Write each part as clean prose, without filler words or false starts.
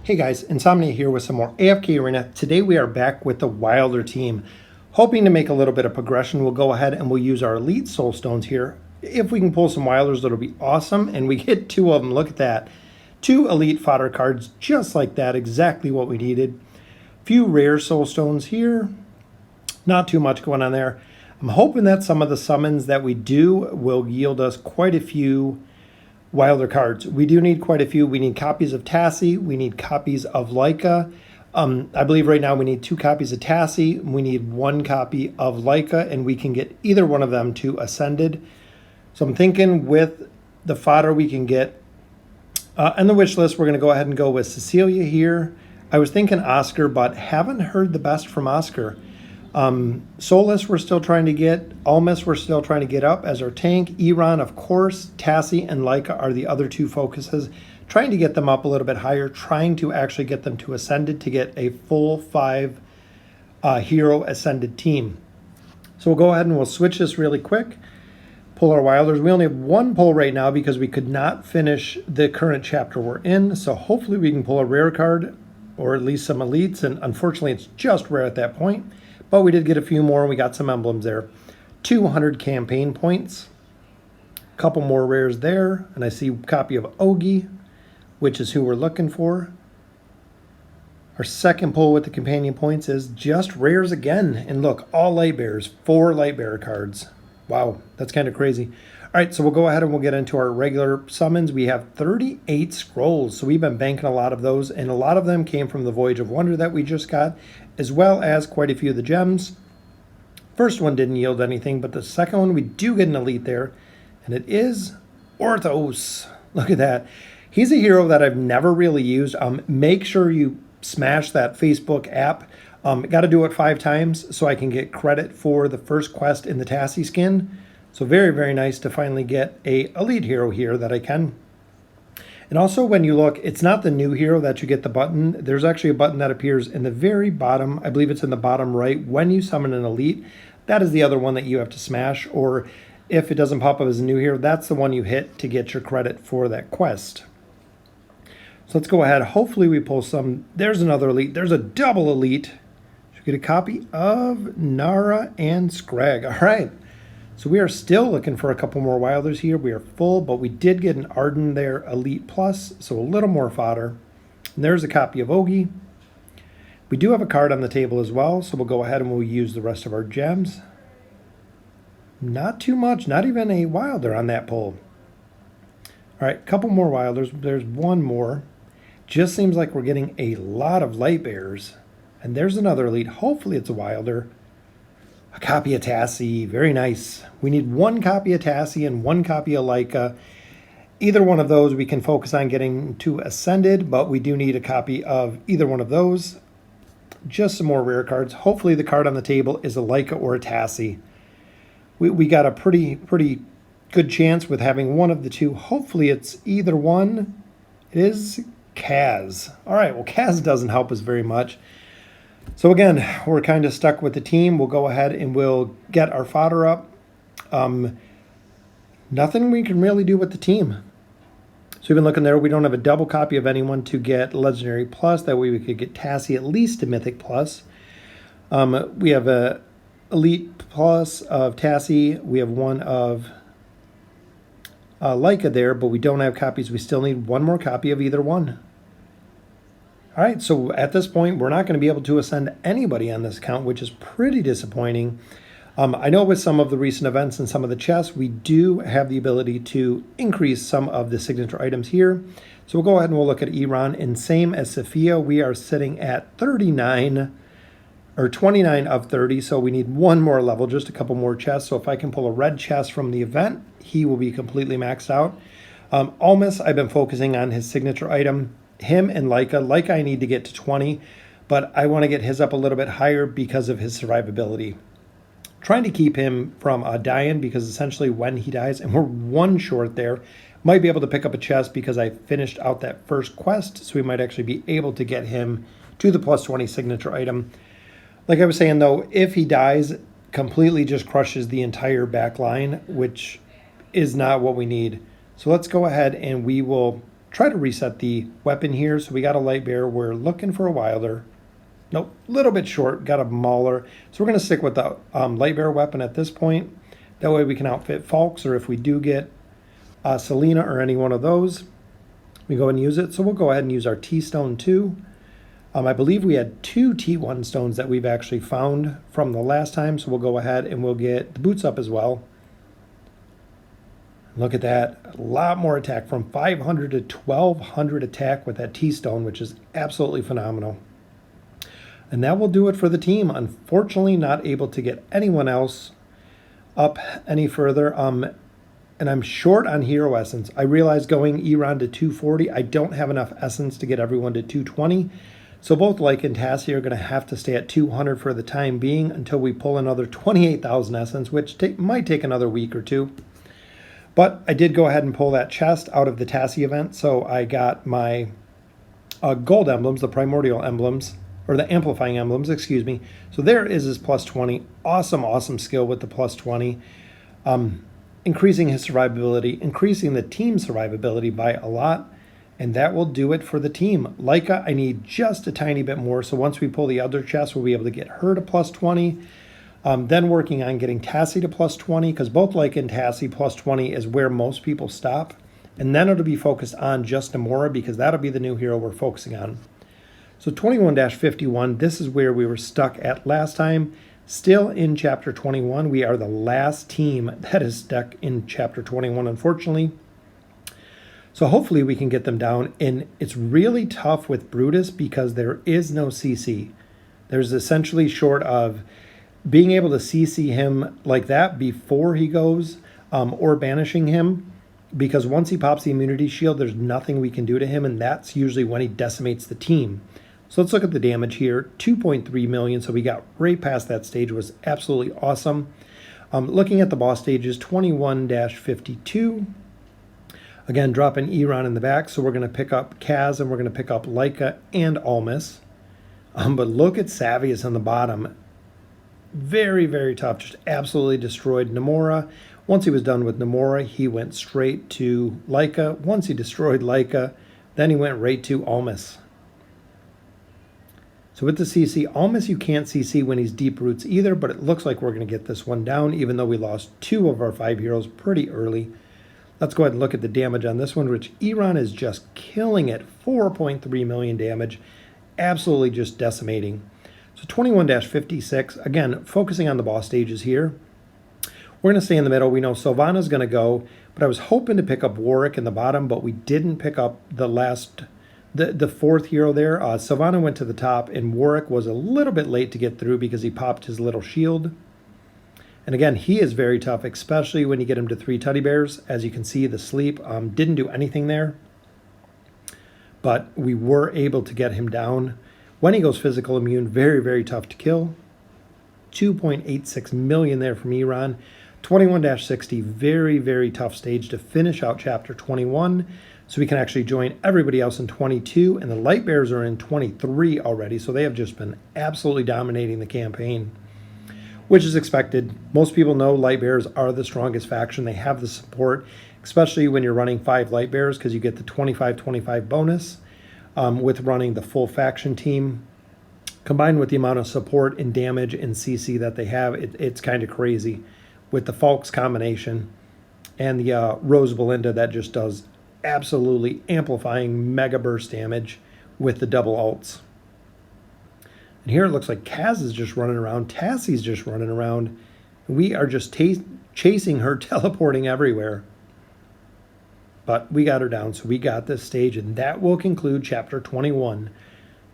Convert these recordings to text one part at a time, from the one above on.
Hey guys, Insomnia here with some more AFK Arena. Today we are back with the Wilder team. Hoping to make a little bit of progression, we'll go ahead and we'll use our Elite Soul Stones here. If we can pull some Wilders, that'll be awesome. And we get two of them, look at that. Two Elite Fodder cards, just like that, exactly what we needed. Few Rare Soul Stones here. Not too much going on there. I'm hoping that some of the summons that we do will yield us quite a few Wilder cards. We do need quite a few. We need copies of Tassie. We need copies of Leica. I believe right now we need 2 copies of Tassie. We need 1 copy of Leica, and we can get either one of them to Ascended. So I'm thinking with the fodder we can get. On the wish list, we're going to go ahead and go with Cecilia here. I was thinking Oscar, but haven't heard the best from Oscar. Solus we're still trying to get. Ulmus we're still trying to get up as our tank. Iran, of course. Tassie and Leica are the other 2 focuses. Trying to get them up a little bit higher. Trying to actually get them to Ascended to get a full 5 hero Ascended team. So we'll go ahead and we'll switch this really quick. Pull our Wilders. We only have 1 pull right now because we could not finish the current chapter we're in. So hopefully we can pull a rare card or at least some elites. And unfortunately it's just rare at that point. But we did get a few more, and we got some emblems there. 200 campaign points. A couple more rares there. And I see a copy of Ogi, which is who we're looking for. Our second pull with the companion points is just rares again. And look, all light bearers. 4 light bearer cards. Wow, that's kind of crazy. All right, so we'll go ahead and we'll get into our regular summons. We have 38 scrolls, so we've been banking a lot of those, and a lot of them came from the Voyage of Wonder that we just got, as well as quite a few of the gems. First one didn't yield anything, but the second one we do get an elite there, and it is Orthos. Look at that. He's a hero that I've never really used. Make sure you smash that Facebook app. Got to do it 5 times so I can get credit for the first quest in the Tassie skin. So very, very nice to finally get a elite hero here that I can. And also when you look, it's not the new hero that you get the button. There's actually a button that appears in the very bottom. I believe it's in the bottom right. When you summon an elite, that is the other one that you have to smash. Or if it doesn't pop up as a new hero, that's the one you hit to get your credit for that quest. So let's go ahead. Hopefully we pull some. There's another elite. There's a double elite. Should get a copy of Nara and Scrag. All right. So we are still looking for a couple more Wilders here. We are full, but we did get an Arden there, Elite Plus, so a little more fodder. And there's a copy of Ogi. We do have a card on the table as well, so we'll go ahead and we'll use the rest of our gems. Not too much, not even a Wilder on that pull. All right, a couple more Wilders. There's one more. Just seems like we're getting a lot of light bearers. And there's another Elite. Hopefully it's a Wilder. A copy of Tassie, very nice. We need 1 copy of Tassie and 1 copy of Leica. Either one of those we can focus on getting to Ascended, but we do need a copy of either one of those. Just some more rare cards. Hopefully the card on the table is a Leica or a Tassie. We got a pretty good chance with having one of the 2. Hopefully it's either one. It is Kaz. All right, well Kaz doesn't help us very much. So again, we're kind of stuck with the team. We'll go ahead and we'll get our fodder up. Nothing we can really do with the team. So we've been looking there. We don't have a double copy of anyone to get Legendary Plus. That way we could get Tassie at least to Mythic Plus. We have a Elite Plus of Tassie. We have one of Leica there, but we don't have copies. We still need 1 more copy of either one. All right, so at this point, we're not going to be able to ascend anybody on this account, which is pretty disappointing. I know with some of the recent events and some of the chests, we do have the ability to increase some of the signature items here. So we'll go ahead and we'll look at Iran. And same as Sophia, we are sitting at 39 or 29 of 30. So we need 1 more level, just a couple more chests. So if I can pull a red chest from the event, he will be completely maxed out. Ulmus, I've been focusing on his signature item. Him and Leica. Leica I need to get to 20, but I want to get his up a little bit higher because of his survivability. Trying to keep him from dying because essentially when he dies, and we're 1 short there, might be able to pick up a chest because I finished out that first quest, so we might actually be able to get him to the plus 20 signature item. Like I was saying though, if he dies, completely just crushes the entire back line, which is not what we need. So let's go ahead and we will try to reset the weapon here. So we got a light bear. We're looking for a wilder. Nope, a little bit short. Got a mauler. So we're going to stick with the light bear weapon at this point. That way we can outfit Falks, or if we do get Selena or any one of those, we go and use it. So we'll go ahead and use our T-Stone too. I believe we had 2 T1 stones that we've actually found from the last time. So we'll go ahead and we'll get the boots up as well. Look at that. A lot more attack, from 500 to 1200 attack with that T-Stone, which is absolutely phenomenal. And that will do it for the team. Unfortunately, not able to get anyone else up any further. And I'm short on hero essence. I realize going Iran to 240, I don't have enough essence to get everyone to 220. So both Lyca and Tassie are going to have to stay at 200 for the time being until we pull another 28,000 essence, which might take another week or two. But I did go ahead and pull that chest out of the Tassie event. So I got my gold emblems, the primordial emblems, or the amplifying emblems, excuse me. So there is his plus 20. Awesome, awesome skill with the plus 20. Increasing his survivability, increasing the team's survivability by a lot. And that will do it for the team. Lyca, I need just a tiny bit more. So once we pull the other chest, we'll be able to get her to plus 20. Then working on getting Tassie to plus 20, because both Lyca and Tassie plus 20 is where most people stop. And then it'll be focused on just Namora, because that'll be the new hero we're focusing on. So 21-51, this is where we were stuck at last time. Still in Chapter 21. We are the last team that is stuck in Chapter 21, unfortunately. So hopefully we can get them down. And it's really tough with Brutus because there is no CC. There's essentially, short of being able to CC him like that before he goes, or banishing him, because once he pops the immunity shield, there's nothing we can do to him, and that's usually when he decimates the team. So let's look at the damage here. 2.3 million, so we got right past that stage. Was absolutely awesome. Looking at the boss stages, 21-52. Again, dropping Iran in the back, so we're going to pick up Kaz, and we're going to pick up Lyca and Ulmus. But look at Savius on the bottom. Very, very tough. Just absolutely destroyed Namora. Once he was done with Namora, he went straight to Lyca. Once he destroyed Lyca, then he went right to Ulmus. So with the CC, Ulmus you can't CC when he's deep roots either, but it looks like we're going to get this one down, even though we lost 2 of our 5 heroes pretty early. Let's go ahead and look at the damage on this one, which Iran is just killing it. 4.3 million damage. Absolutely just decimating. So 21-56, again, focusing on the boss stages here. We're going to stay in the middle. We know Sylvana's going to go, but I was hoping to pick up Warwick in the bottom, but we didn't pick up the 4th hero there. Sylvana went to the top, and Warwick was a little bit late to get through because he popped his little shield. And again, he is very tough, especially when you get him to 3 teddy bears. As you can see, the sleep didn't do anything there. But we were able to get him down. When he goes physical immune, very, very tough to kill. 2.86 million there from Iran. 21-60, very, very tough stage to finish out Chapter 21. So we can actually join everybody else in 22. And the Light Bears are in 23 already. So they have just been absolutely dominating the campaign, which is expected. Most people know Light Bears are the strongest faction. They have the support, especially when you're running 5 Light Bears, because you get the 25-25 bonus with running the full faction team. Combined with the amount of support and damage and CC that they have, it's kind of crazy. With the Falks combination and the Rose Belinda, that just does absolutely amplifying mega burst damage with the double ults. And here it looks like Kaz is just running around. Tassie's just running around. We are just chasing her, teleporting everywhere. But we got her down, so we got this stage, and that will conclude Chapter 21.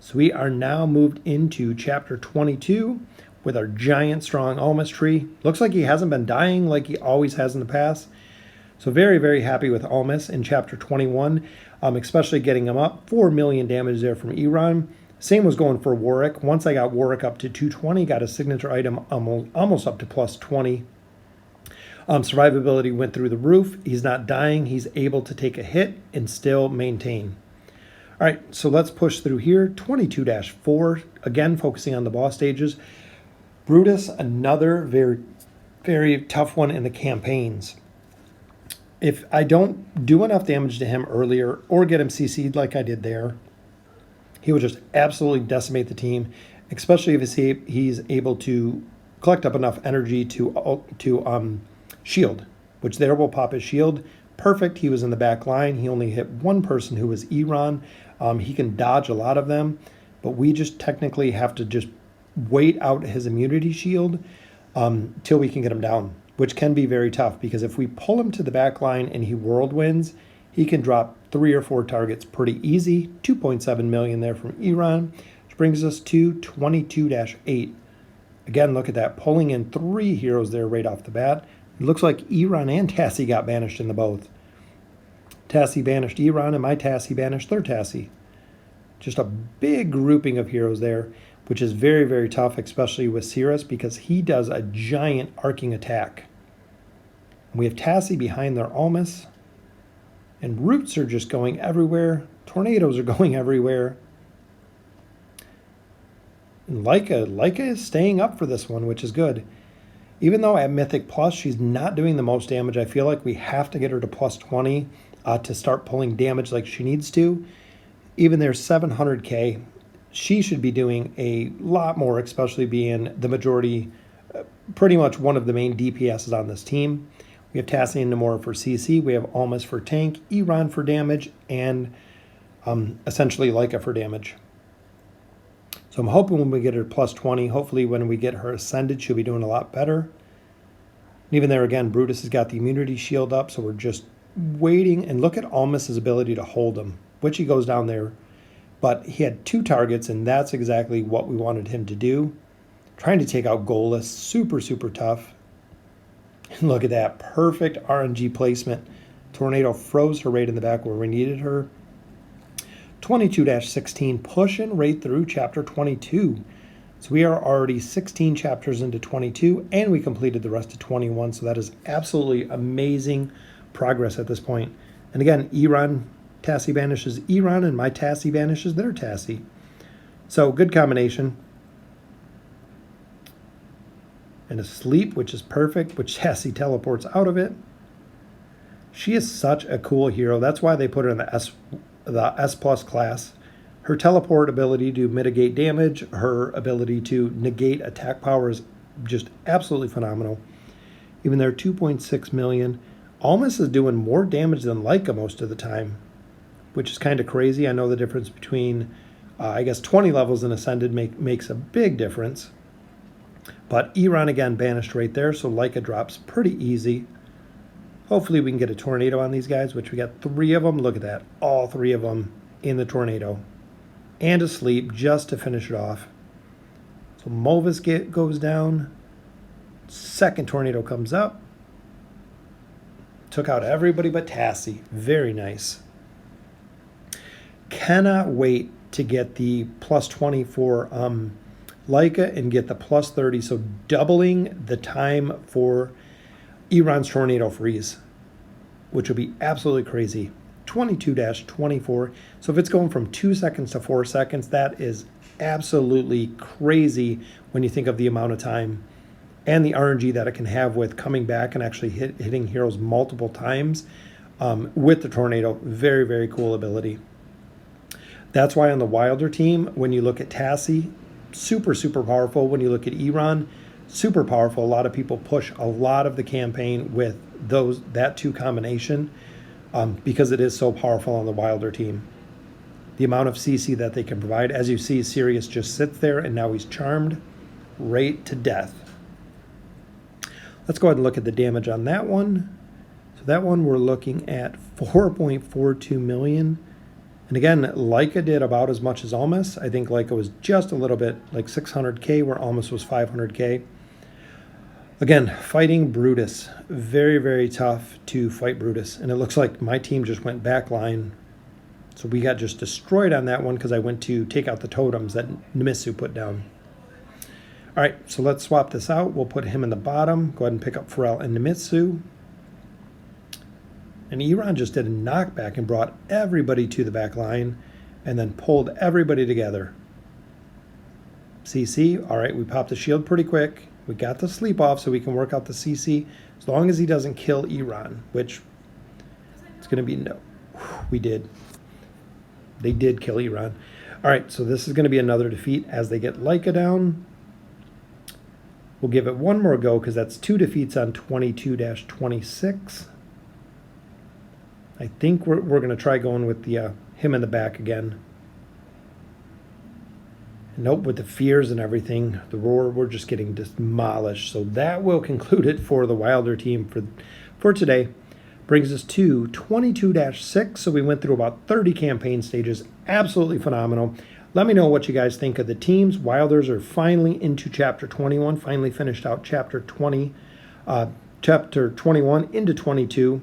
So we are now moved into Chapter 22 with our giant strong Ulmus tree. Looks like he hasn't been dying like he always has in the past. So very, very happy with Ulmus in Chapter 21, especially getting him up. 4 million damage there from Iran. Same was going for Warwick. Once I got Warwick up to 220, got a signature item almost up to plus 20. Survivability went through the roof. He's not dying. He's able to take a hit and still maintain. All right, so let's push through here. 22-4, again, focusing on the boss stages. Brutus, another very, very tough one in the campaigns. if I don't do enough damage to him earlier or get him CC'd like I did there, he will just absolutely decimate the team, especially if he's able to collect up enough energy to shield, which there will pop his shield. Perfect. He was in the back line. He only hit one person who was Iran. He can dodge a lot of them, but we just technically have to just wait out his immunity shield till we can get him down, which can be very tough because if we pull him to the back line and he whirlwinds, he can drop 3 or 4 targets pretty easy. 2.7 million there from Iran, which brings us to 22-8. Again, look at that, pulling in 3 heroes there right off the bat. It looks like Iran and Tassie got banished in the both. Tassie banished Iran, and my Tassie banished their Tassie. Just a big grouping of heroes there, which is very, very tough, especially with Cirrus, because he does a giant arcing attack. And we have Tassie behind their Ulmus, and roots are just going everywhere. Tornadoes are going everywhere. And Leica is staying up for this one, which is good. Even though at Mythic Plus, she's not doing the most damage, I feel like we have to get her to plus 20 to start pulling damage like she needs to. Even there, 700k, she should be doing a lot more, especially being the majority, pretty much one of the main DPSs on this team. We have Tassie and Namora for CC, we have Ulmus for tank, Iran for damage, and essentially Leica for damage. So I'm hoping when we get her plus 20, hopefully when we get her ascended, she'll be doing a lot better. And even there again, Brutus has got the immunity shield up, so we're just waiting. And look at Ulmus's ability to hold him, which he goes down there. But he had 2 targets, and that's exactly what we wanted him to do. Trying to take out Goalless, super, super tough. And look at that, perfect RNG placement. Tornado froze her right in the back where we needed her. 22-16, pushing right through chapter 22. So we are already 16 chapters into 22, and we completed the rest of 21. So that is absolutely amazing progress at this point. And again, Iran, Tassie banishes Iran, and my Tassie banishes their Tassie. So good combination. And asleep, which is perfect, which Tassie teleports out of it. She is such a cool hero. That's why they put her in the S plus class. Her teleport ability to mitigate damage, her ability to negate attack power is just absolutely phenomenal. Even there, 2.6 million. Ulmus is doing more damage than Leica most of the time, which is kind of crazy. I know the difference between, I guess, 20 levels in Ascended makes a big difference. But Iran again banished right there, so Leica drops pretty easy. Hopefully we can get a tornado on these guys, which we got 3 of them. Look at that, all 3 of them in the tornado. And asleep just to finish it off. So Movis goes down. Second tornado comes up. Took out everybody but Tassie. Very nice. Cannot wait to get the plus 20 for Leica and get the plus 30. So doubling the time for Iran's tornado freeze, which will be absolutely crazy. 22-24. So if it's going from 2 seconds to 4 seconds, that is absolutely crazy when you think of the amount of time and the RNG that it can have with coming back and actually hitting heroes multiple times with the tornado. Very, very cool ability. That's why on the Wilder team, when you look at Tassie, super, super powerful. When you look at Iran, super powerful. A lot of people push a lot of the campaign with that 2 combination because it is so powerful on the Wilder team. The amount of CC that they can provide. As you see, Sirius just sits there, and now he's charmed right to death. Let's go ahead and look at the damage on that one. So that one we're looking at 4.42 million. And again, Leica did about as much as Ulmus. I think Leica was just a little bit like 600k, where Ulmus was 500k. Again, fighting Brutus. Very, very tough to fight Brutus. And it looks like my team just went backline. So we got just destroyed on that one because I went to take out the totems that Nemisu put down. All right, so let's swap this out. We'll put him in the bottom. Go ahead and pick up Pharrell and Nemisu. And Iran just did a knockback and brought everybody to the back line and then pulled everybody together. CC, all right, we popped the shield pretty quick. We got the sleep off so we can work out the CC as long as he doesn't kill Iran, which It's going to be no. We did. They did kill Iran. All right, so this is going to be another defeat as they get Leica down. We'll give it one more go because that's 2 defeats on 22-26. I think we're going to try going with the him in the back again. Nope, with the fears and everything, the roar, we're just getting demolished. So that will conclude it for the Wilder team for today. Brings us to 22-6. So we went through about 30 campaign stages. Absolutely phenomenal. Let me know what you guys think of the teams. Wilders are finally into Chapter 21. Finally finished out Chapter 20, Chapter 21 into 22.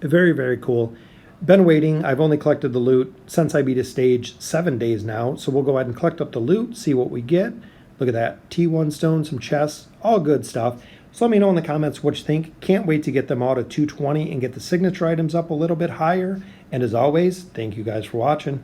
Very, very cool. Been waiting. I've only collected the loot since I beat a stage 7 days now. So we'll go ahead and collect up the loot, see what we get. Look at that. T1 stone, some chests, all good stuff. So let me know in the comments what you think. Can't wait to get them out at 220 and get the signature items up a little bit higher. And as always, thank you guys for watching.